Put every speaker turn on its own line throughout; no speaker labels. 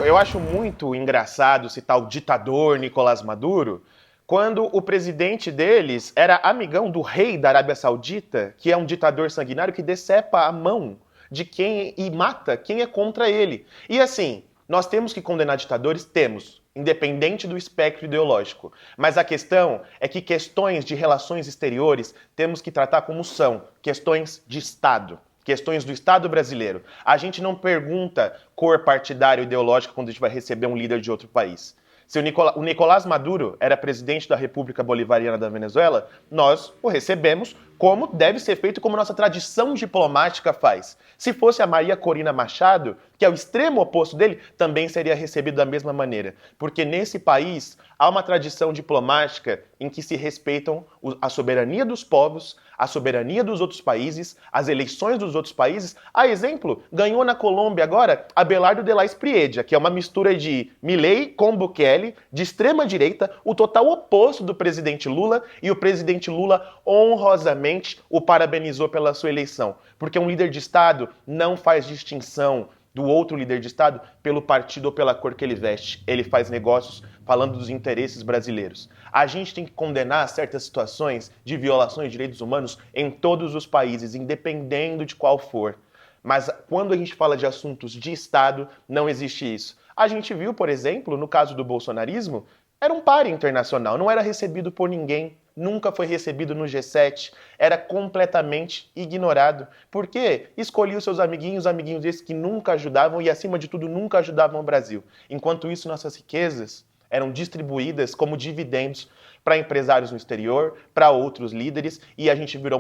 Eu acho muito engraçado citar o ditador Nicolás Maduro, quando o presidente deles era amigão do rei da Arábia Saudita, que é um ditador sanguinário que decepa a mão de quem e mata quem é contra ele. E assim, nós temos que condenar ditadores? Temos, independente do espectro ideológico. Mas a questão é que questões de relações exteriores temos que tratar como são, questões de Estado. Questões do Estado brasileiro. A gente não pergunta cor partidária ou ideológica quando a gente vai receber um líder de outro país. Se o Nicolás Maduro era presidente da República Bolivariana da Venezuela, nós o recebemos como deve ser feito, como nossa tradição diplomática faz. Se fosse a Maria Corina Machado, que é o extremo oposto dele, também seria recebido da mesma maneira. Porque nesse país há uma tradição diplomática em que se respeitam a soberania dos povos, a soberania dos outros países, as eleições dos outros países. A exemplo, ganhou na Colômbia agora Abelardo de la Espriella, que é uma mistura de Milei com Bukele, de extrema direita, o total oposto do presidente Lula, e o presidente Lula honrosamente o parabenizou pela sua eleição. Porque um líder de Estado não faz distinção do outro líder de Estado pelo partido ou pela cor que ele veste. Ele faz negócios falando dos interesses brasileiros. A gente tem que condenar certas situações de violações de direitos humanos em todos os países, independendo de qual for. Mas quando a gente fala de assuntos de Estado, não existe isso. A gente viu, por exemplo, no caso do bolsonarismo, era um páreo internacional, não era recebido por ninguém, nunca foi recebido no G7, era completamente ignorado. Por quê? Escolhia os seus amiguinhos desses que nunca ajudavam e, acima de tudo, nunca ajudavam o Brasil. Enquanto isso, nossas riquezas eram distribuídas como dividendos para empresários no exterior, para outros líderes, e a gente virou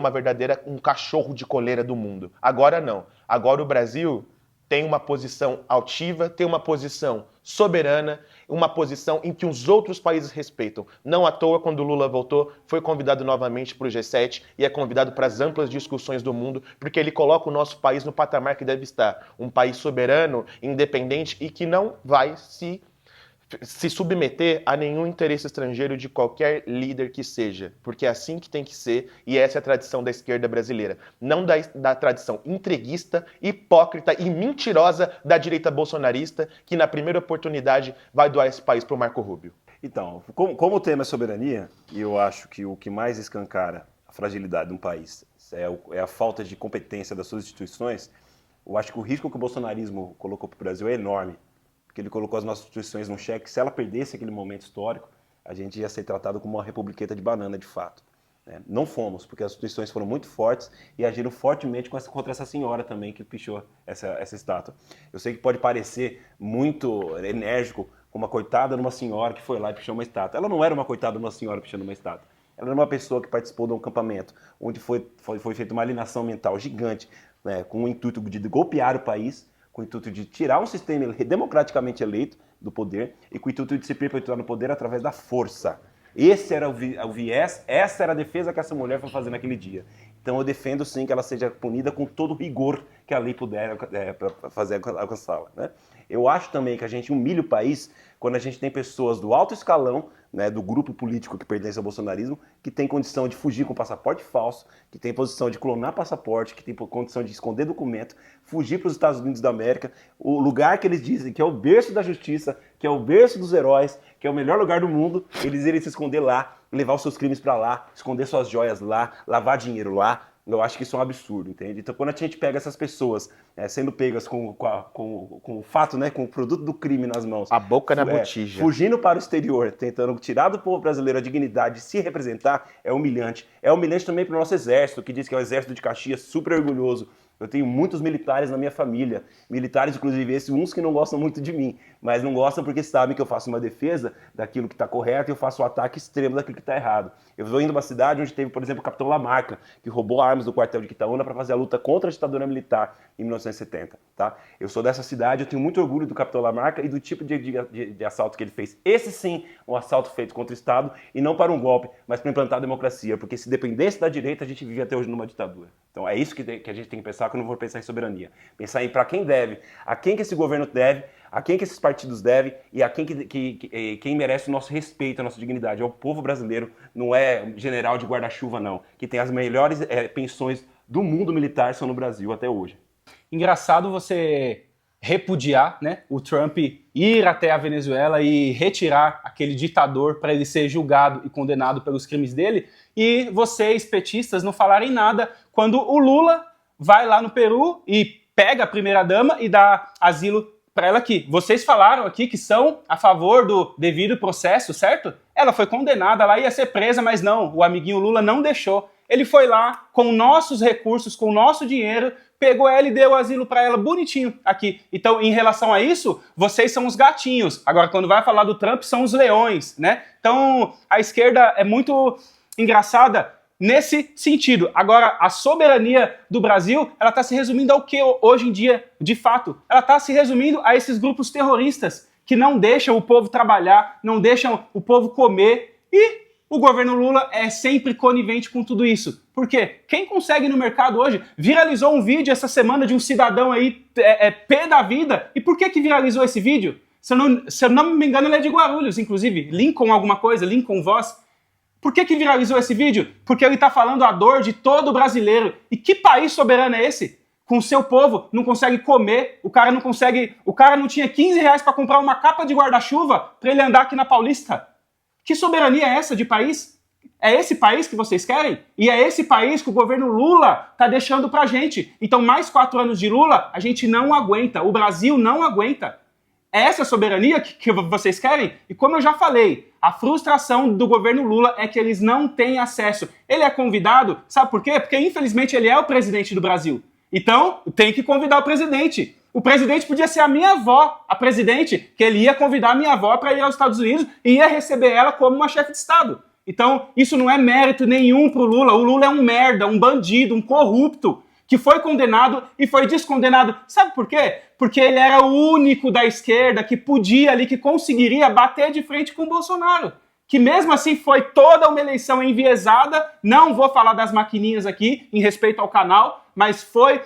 um cachorro de coleira do mundo. Agora não. Agora o Brasil tem uma posição altiva, tem uma posição soberana, uma posição em que os outros países respeitam. Não à toa, quando o Lula voltou, foi convidado novamente para o G7 e é convidado para as amplas discussões do mundo, porque ele coloca o nosso país no patamar que deve estar. Um país soberano, independente e que não vai se submeter a nenhum interesse estrangeiro de qualquer líder que seja, porque é assim que tem que ser, e essa é a tradição da esquerda brasileira. Não da tradição entreguista, hipócrita e mentirosa da direita bolsonarista, que na primeira oportunidade vai doar esse país para o Marco Rubio.
Então, como o tema é soberania, e eu acho que o que mais escancara a fragilidade de um país é a falta de competência das suas instituições, eu acho que o risco que o bolsonarismo colocou para o Brasil é enorme, porque ele colocou as nossas instituições num cheque. Se ela perdesse aquele momento histórico, a gente ia ser tratado como uma republiqueta de banana, de fato. Não fomos, porque as instituições foram muito fortes e agiram fortemente contra essa senhora também que pichou essa estátua. Eu sei que pode parecer muito enérgico, como uma coitada de uma senhora que foi lá e pichou uma estátua. Ela não era uma coitada de uma senhora pichando uma estátua. Ela era uma pessoa que participou de um acampamento onde foi feita uma alienação mental gigante, né, com o intuito de golpear o país, com o intuito de tirar um sistema democraticamente eleito do poder e com o intuito de se perpetuar no poder através da força. Esse era o viés, essa era a defesa que essa mulher foi fazer naquele dia. Então eu defendo sim que ela seja punida com todo o rigor que a lei puder para fazer alcançá-la. Né? Eu acho também que a gente humilha o país quando a gente tem pessoas do alto escalão, né, do grupo político que pertence ao bolsonarismo, que tem condição de fugir com passaporte falso, que tem posição de clonar passaporte, que tem condição de esconder documento, fugir para os Estados Unidos da América, o lugar que eles dizem que é o berço da justiça, que é o berço dos heróis, que é o melhor lugar do mundo, eles irem se esconder lá, levar os seus crimes para lá, esconder suas joias lá, lavar dinheiro lá. Eu acho que isso é um absurdo, entende? Então, quando a gente pega essas pessoas sendo pegas com o fato, né, com o produto do crime nas mãos,
A boca na botija.
fugindo para o exterior, tentando tirar do povo brasileiro a dignidade de se representar, é humilhante. É humilhante também para o nosso exército, que diz que é o exército de Caxias, super orgulhoso. Eu tenho muitos militares na minha família, militares, inclusive esses, uns que não gostam muito de mim, mas não gostam porque sabem que eu faço uma defesa daquilo que está correto e eu faço um ataque extremo daquilo que está errado. Eu estou indo uma cidade onde teve, por exemplo, o capitão Lamarca, que roubou armas do quartel de Quitaúna para fazer a luta contra a ditadura militar em 1970. Tá? Eu sou dessa cidade, eu tenho muito orgulho do capitão Lamarca e do tipo de assalto que ele fez. Esse sim, um assalto feito contra o Estado e não para um golpe, mas para implantar a democracia, porque se dependesse da direita, a gente vivia até hoje numa ditadura. Então é isso que a gente tem que pensar quando for pensar em soberania. Pensar em para quem deve, a quem que esse governo deve, a quem que esses partidos devem e a quem merece o nosso respeito, a nossa dignidade. É o povo brasileiro, não é general de guarda-chuva, não. Que tem as melhores pensões do mundo militar são no Brasil até hoje.
Engraçado você repudiar, né, o Trump ir até a Venezuela e retirar aquele ditador para ele ser julgado e condenado pelos crimes dele, e vocês, petistas, não falarem nada quando o Lula vai lá no Peru e pega a primeira-dama e dá asilo para ela aqui. Vocês falaram aqui que são a favor do devido processo, certo? Ela foi condenada lá, ia ser presa, mas não, o amiguinho Lula não deixou. Ele foi lá com nossos recursos, com o nosso dinheiro, pegou ela e deu asilo para ela bonitinho aqui. Então, em relação a isso, vocês são os gatinhos. Agora, quando vai falar do Trump, são os leões, né? Então, a esquerda é muito engraçada nesse sentido. Agora, a soberania do Brasil, ela está se resumindo ao que hoje em dia, de fato? Ela está se resumindo a esses grupos terroristas que não deixam o povo trabalhar, não deixam o povo comer, e o governo Lula é sempre conivente com tudo isso. Por quê? Quem consegue no mercado hoje? Viralizou um vídeo essa semana de um cidadão aí, pé da vida. E por que viralizou esse vídeo? Se eu não me engano, ele é de Guarulhos, inclusive. Lincoln alguma coisa, Lincoln Voz. Por que viralizou esse vídeo? Porque ele está falando a dor de todo brasileiro. E que país soberano é esse? Com o seu povo, não consegue comer, o cara não tinha 15 reais para comprar uma capa de guarda-chuva para ele andar aqui na Paulista. Que soberania é essa de país? É esse país que vocês querem? E é esse país que o governo Lula está deixando pra gente. Então, mais 4 anos de Lula, a gente não aguenta. O Brasil não aguenta. É essa soberania que vocês querem? E como eu já falei, a frustração do governo Lula é que eles não têm acesso. Ele é convidado, sabe por quê? Porque, infelizmente, ele é o presidente do Brasil. Então, tem que convidar o presidente. O presidente podia ser a minha avó, a presidente, que ele ia convidar a minha avó para ir aos Estados Unidos e ia receber ela como uma chefe de Estado. Então, isso não é mérito nenhum pro Lula. O Lula é um merda, um bandido, um corrupto, que foi condenado e foi descondenado. Sabe por quê? Porque ele era o único da esquerda que podia ali, que conseguiria bater de frente com o Bolsonaro. Que mesmo assim foi toda uma eleição enviesada. Não vou falar das maquininhas aqui, em respeito ao canal, mas foi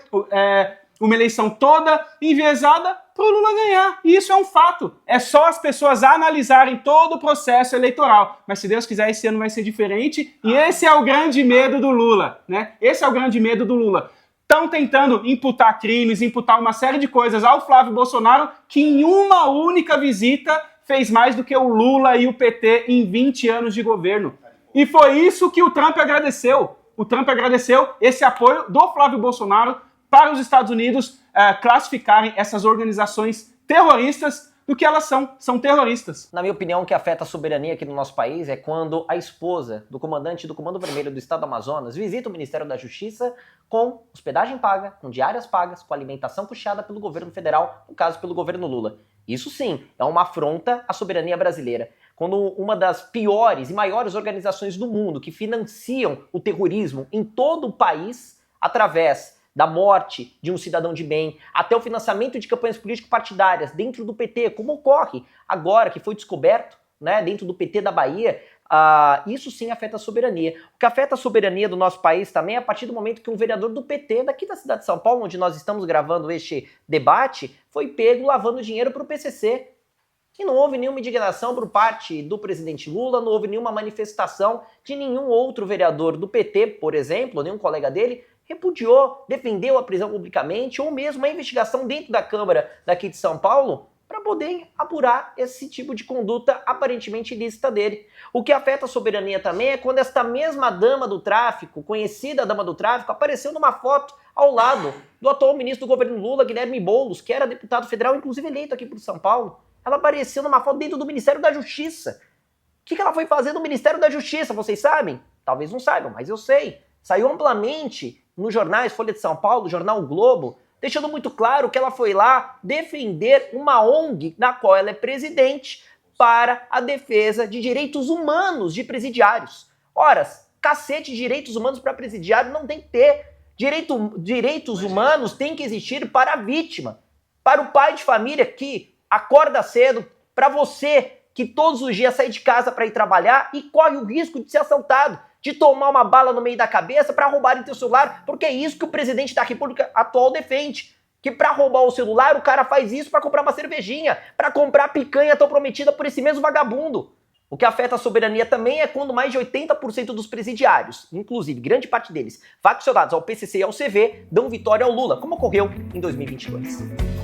uma eleição toda enviesada para o Lula ganhar. E isso é um fato. É só as pessoas analisarem todo o processo eleitoral. Mas se Deus quiser, esse ano vai ser diferente. E esse é o grande medo do Lula, né? Esse é o grande medo do Lula. Estão tentando imputar crimes, imputar uma série de coisas ao Flávio Bolsonaro, que em uma única visita fez mais do que o Lula e o PT em 20 anos de governo. E foi isso que o Trump agradeceu. O Trump agradeceu esse apoio do Flávio Bolsonaro para os Estados Unidos classificarem essas organizações terroristas do que elas são terroristas.
Na minha opinião, o que afeta a soberania aqui no nosso país é quando a esposa do comandante do Comando Vermelho do Estado do Amazonas visita o Ministério da Justiça com hospedagem paga, com diárias pagas, com alimentação puxada pelo governo federal, no caso pelo governo Lula. Isso sim é uma afronta à soberania brasileira. Quando uma das piores e maiores organizações do mundo que financiam o terrorismo em todo o país, através da morte de um cidadão de bem, até o financiamento de campanhas político-partidárias dentro do PT, como ocorre agora, que foi descoberto, né, dentro do PT da Bahia, isso sim afeta a soberania. O que afeta a soberania do nosso país também é a partir do momento que um vereador do PT daqui da cidade de São Paulo, onde nós estamos gravando este debate, foi pego lavando dinheiro para o PCC. E não houve nenhuma indignação por parte do presidente Lula, não houve nenhuma manifestação de nenhum outro vereador do PT, por exemplo, nenhum colega dele, repudiou, defendeu a prisão publicamente, ou mesmo a investigação dentro da Câmara daqui de São Paulo, para poder apurar esse tipo de conduta aparentemente ilícita dele. O que afeta a soberania também é quando esta mesma dama do tráfico, conhecida dama do tráfico, apareceu numa foto ao lado do atual ministro do governo Lula, Guilherme Boulos, que era deputado federal, inclusive eleito aqui por São Paulo. Ela apareceu numa foto dentro do Ministério da Justiça. O que ela foi fazer no Ministério da Justiça, vocês sabem? Talvez não saibam, mas eu sei. Saiu amplamente nos jornais Folha de São Paulo, Jornal o Globo, deixando muito claro que ela foi lá defender uma ONG na qual ela é presidente para a defesa de direitos humanos de presidiários. Ora, cacete de direitos humanos para presidiário não tem que ter. Direitos humanos têm que existir para a vítima, para o pai de família que acorda cedo, para você que todos os dias sai de casa para ir trabalhar e corre o risco de ser assaltado, de tomar uma bala no meio da cabeça para roubarem teu celular, porque é isso que o presidente da República atual defende. Que para roubar o celular, o cara faz isso para comprar uma cervejinha, para comprar picanha tão prometida por esse mesmo vagabundo. O que afeta a soberania também é quando mais de 80% dos presidiários, inclusive grande parte deles, faccionados ao PCC e ao CV, dão vitória ao Lula, como ocorreu em 2022.